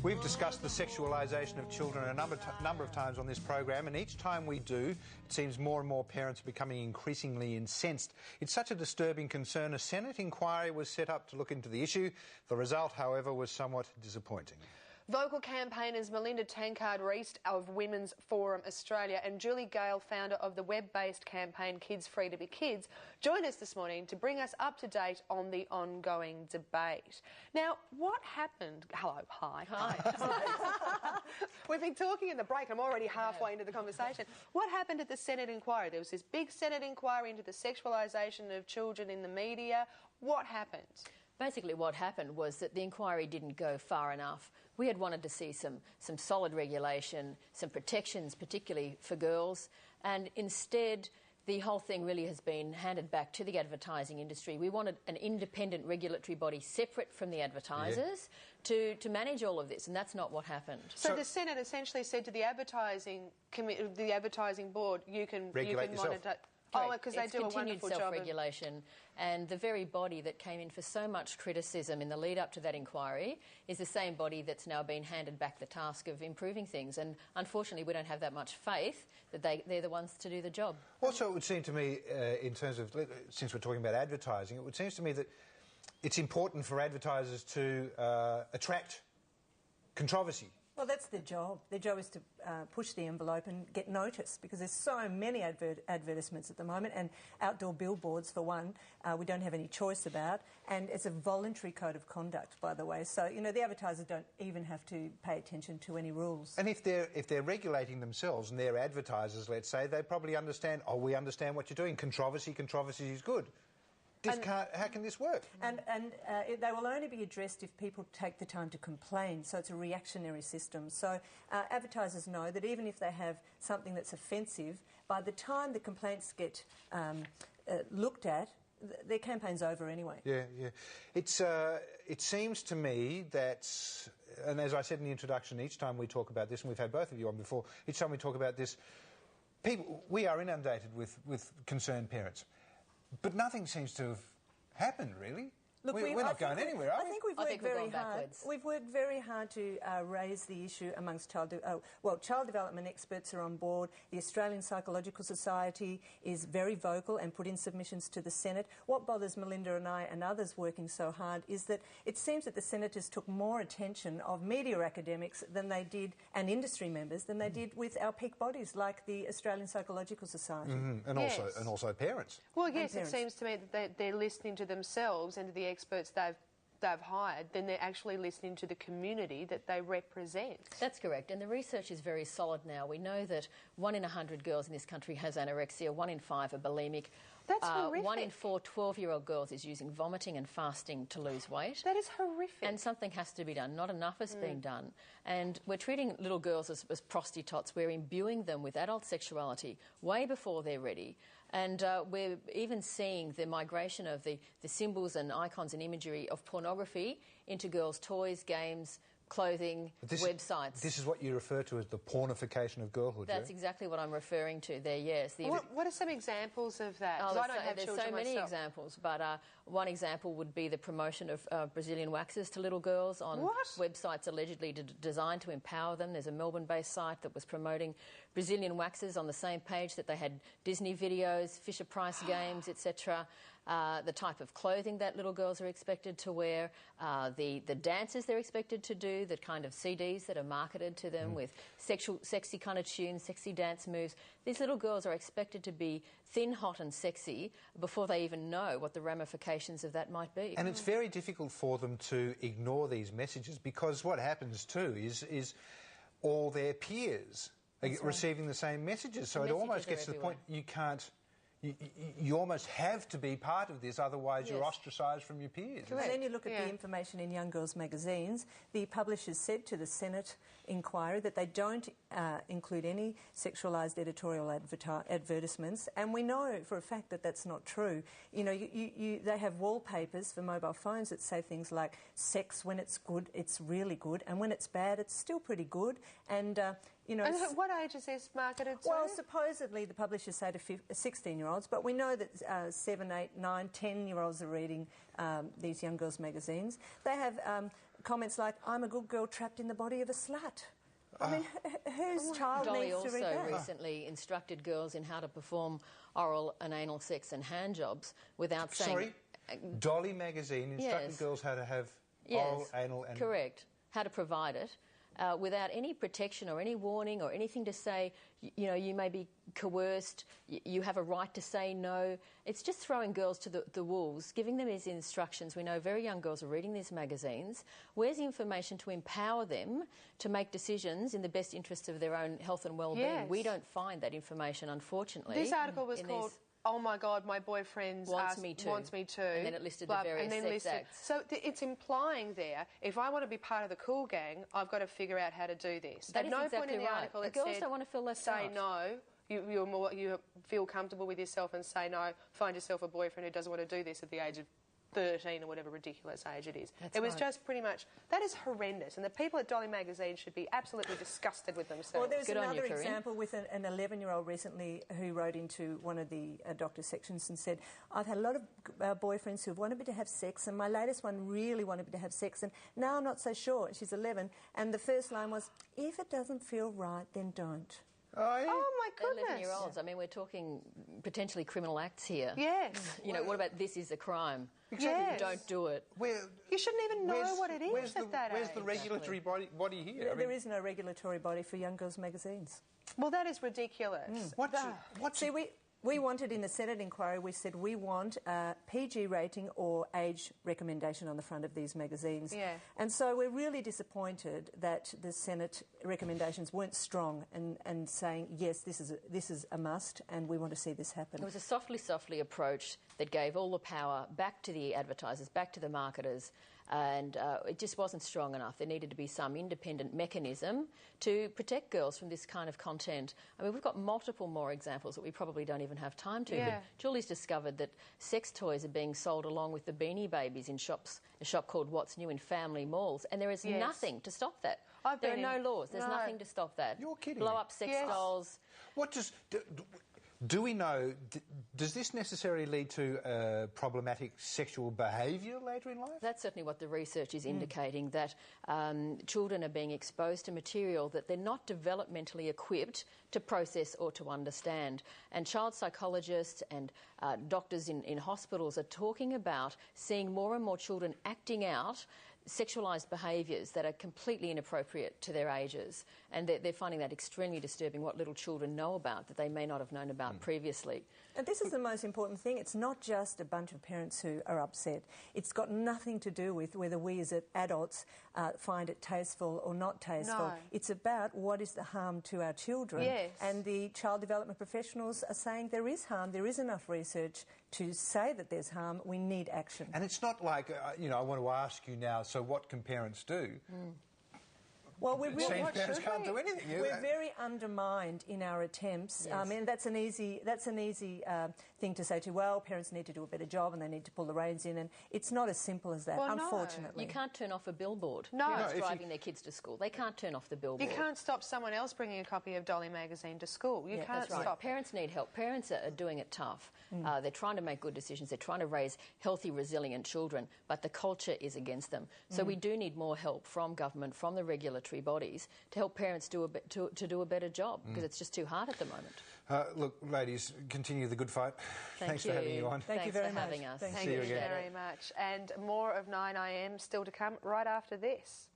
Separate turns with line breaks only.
We've discussed the sexualisation of children a number of times on this program, and each time we do, it seems more and more parents are becoming increasingly incensed. It's such a disturbing concern, a Senate inquiry was set up to look into the issue. The result, however, was somewhat disappointing.
Vocal campaigners Melinda Tankard-Reist of Women's Forum Australia and Julie Gale, founder of the web-based campaign Kids Free to Be Kids, joined us this morning to bring us up to date on the ongoing debate. Now, what happened... Hello, hi. Hi. We've been talking in the break. I'm already halfway into the conversation. What happened at the Senate inquiry? There was this big Senate inquiry into the sexualisation of children in the media. What happened?
Basically what happened was that the inquiry didn't go far enough. We had wanted to see some solid regulation, some protections, particularly for girls, and instead the whole thing really has been handed back to the advertising industry. We wanted an independent regulatory body separate from the advertisers to manage all of this, and that's not what happened.
So the Senate essentially said to the advertising board, you can monitor... Oh, because they do a wonderful job.
Self-regulation, and the very body that came in for so much criticism in the lead-up to that inquiry is the same body that's now been handed back the task of improving things. And unfortunately, we don't have that much faith that they're the ones to do the job.
Also, it would seem to me, in terms of, since we're talking about advertising, it would seem to me that it's important for advertisers to attract controversy.
Well, that's their job. Their job is to push the envelope and get noticed, because there's so many advertisements at the moment, and outdoor billboards, for one, we don't have any choice about, and it's a voluntary code of conduct, by the way. So, you know, the advertisers don't even have to pay attention to any rules.
And if they're regulating themselves and they're advertisers, let's say, they probably understand, oh, we understand what you're doing. Controversy is good. How can this work?
And they will only be addressed if people take the time to complain, so it's a reactionary system. So advertisers know that even if they have something that's offensive, by the time the complaints get looked at, their campaign's over anyway.
Yeah. It seems to me that, and as I said in the introduction, each time we talk about this, and we've had both of you on before, each time we talk about this, we are inundated with concerned parents. But nothing seems to have happened, really. Look, we're not going anywhere, are we?
I think we've worked very hard. We've worked very hard to raise the issue amongst child development experts are on board. The Australian Psychological Society is very vocal and put in submissions to the Senate. What bothers Melinda and I and others working so hard is that it seems that the senators took more attention of media academics than they did, and industry members, than they did with our peak bodies like the Australian Psychological Society.
And also parents.
Well, yes, it seems to me that they're listening to themselves and to the experts they've hired, then they're actually listening to the community that they represent.
That's correct, and the research is very solid now. We know that 1 in 100 girls in this country has anorexia, 1 in 5 are bulimic.
That's horrific.
1 in 4 12-year-old girls is using vomiting and fasting to lose weight.
That is horrific.
And something has to be done. Not enough is being done. And we're treating little girls as prostitutes. We're imbuing them with adult sexuality way before they're ready. And we're even seeing the migration of the symbols and icons and imagery of pornography into girls' toys, games, clothing, websites.
This is what you refer to as the pornification of girlhood.
That's exactly what I'm referring to there, yes.
What are some examples of that?
Oh,
I don't have children
there's so many
myself.
examples, but one example would be the promotion of Brazilian waxes to little girls on websites allegedly designed to empower them. There's a Melbourne-based site that was promoting Brazilian waxes on the same page that they had Disney videos, Fisher-Price games, etc. The type of clothing that little girls are expected to wear, the dances they're expected to do, the kind of CDs that are marketed to them with sexy kind of tunes, sexy dance moves. These little girls are expected to be thin, hot and sexy before they even know what the ramifications of that might be.
And it's very difficult for them to ignore these messages, because what happens too is all their peers are receiving the same messages. So it almost gets to the point you can't... You almost have to be part of this, otherwise you're ostracised from your peers.
And then you look at the information in young girls' magazines. The publishers said to the Senate inquiry that they don't include any sexualised editorial advertisements, and we know for a fact that that's not true. You know, they have wallpapers for mobile phones that say things like, sex, when it's good, it's really good, and when it's bad, it's still pretty good. And you know,
and what age is this marketed to?
Well, supposedly the publishers say to 16-year-olds, but we know that 7, 8, 9, 10-year-olds are reading these young girls' magazines. They have comments like, "I'm a good girl trapped in the body of a slut." I mean, whose child
Dolly
needs to read that?
also recently instructed girls in how to perform oral and anal sex and hand jobs without saying...
Sorry? Dolly magazine instructed girls how to have oral, anal and...
Correct. How to provide it without any protection or any warning or anything to say, you know, you may be coerced, you have a right to say no. It's just throwing girls to the wolves, giving them these instructions. We know very young girls are reading these magazines. Where's the information to empower them to make decisions in the best interests of their own health and well-being?
Yes.
We don't find that information, unfortunately.
This article was called... "Oh my God, my boyfriend
wants me to,"
and
then it listed the various sex acts.
So it's implying there, if I want to be part of the cool gang, I've got to figure out how to do this.
That
At
is
no
exactly
point in the
right.
article
The
it
girls
said,
don't want to feel left
say
out.
no. You feel comfortable with yourself and say no. Find yourself a boyfriend who doesn't want to do this at the age of 13 or whatever ridiculous age it is.
That's
it was
right.
just pretty much... That is horrendous, and the people at Dolly magazine should be absolutely disgusted with themselves.
Well, there's
Good on you,
another
Corinne.
example with an 11-year-old recently who wrote into one of the doctor's sections and said, "I've had a lot of boyfriends who have wanted me to have sex, and my latest one really wanted me to have sex, and now I'm not so sure." She's 11, and the first line was, "If it doesn't feel right, then don't."
Oh, my goodness.
11-year-olds. I mean, we're talking potentially criminal acts here.
Yes.
You know, what about this is a crime?
Exactly. Yes.
Don't do it.
You shouldn't even know what it is at that age.
Where's the regulatory body here?
There is no regulatory body for young girls' magazines.
Well, that is ridiculous.
See, we wanted in the Senate inquiry, we said we want a PG rating or age recommendation on the front of these magazines.
Yeah.
And so we're really disappointed that the Senate recommendations weren't strong and saying, yes, this is a must and we want to see this happen.
It was a softly approach that gave all the power back to the advertisers, back to the marketers, and it just wasn't strong enough. There needed to be some independent mechanism to protect girls from this kind of content. I mean, we've got multiple more examples that we probably don't even have time to, but Julie's discovered that sex toys are being sold along with the Beanie Babies in shops, a shop called What's New in family malls, and there is nothing to stop that. There are no laws. There's nothing to stop that.
You're kidding
Blow
me.
up sex dolls.
What does... Do we know, does this necessarily lead to problematic sexual behaviour later in life?
That's certainly what the research is indicating, that children are being exposed to material that they're not developmentally equipped to process or to understand. And child psychologists and doctors in hospitals are talking about seeing more and more children acting out sexualised behaviours that are completely inappropriate to their ages, and they're finding that extremely disturbing, what little children know about that they may not have known about previously.
And this is the most important thing. It's not just a bunch of parents who are upset. It's got nothing to do with whether we as adults find it tasteful or not tasteful.
No.
It's about what is the harm to our children.
Yes.
And the child development professionals are saying there is harm, there is enough research to say that there's harm, we need action.
And it's not like, you know, I want to ask you now, so what can parents do?
Well, we're really,
parents can't do anything.
We're very undermined in our attempts.
Yes.
I mean, that's an easy thing to say to, well, parents need to do a better job and they need to pull the reins in, and it's not as simple as that,
Well,
unfortunately.
You can't turn off a billboard.
No.
Parents
No,
driving their kids to school. They can't turn off the billboard.
You can't stop someone else bringing a copy of Dolly magazine to school. You can't
That's right.
stop it.
Parents need help. Parents are doing it tough. They're trying to make good decisions. They're trying to raise healthy, resilient children, but the culture is against them. So we do need more help from government, from the regulatory bodies, to help parents do a better job, because it's just too hard at the moment.
Look, ladies, continue the good fight. Thanks for having you on.
Thank you very
for
much.
having us.
Thank
Thank you very much. And more of 9am still to come right after this.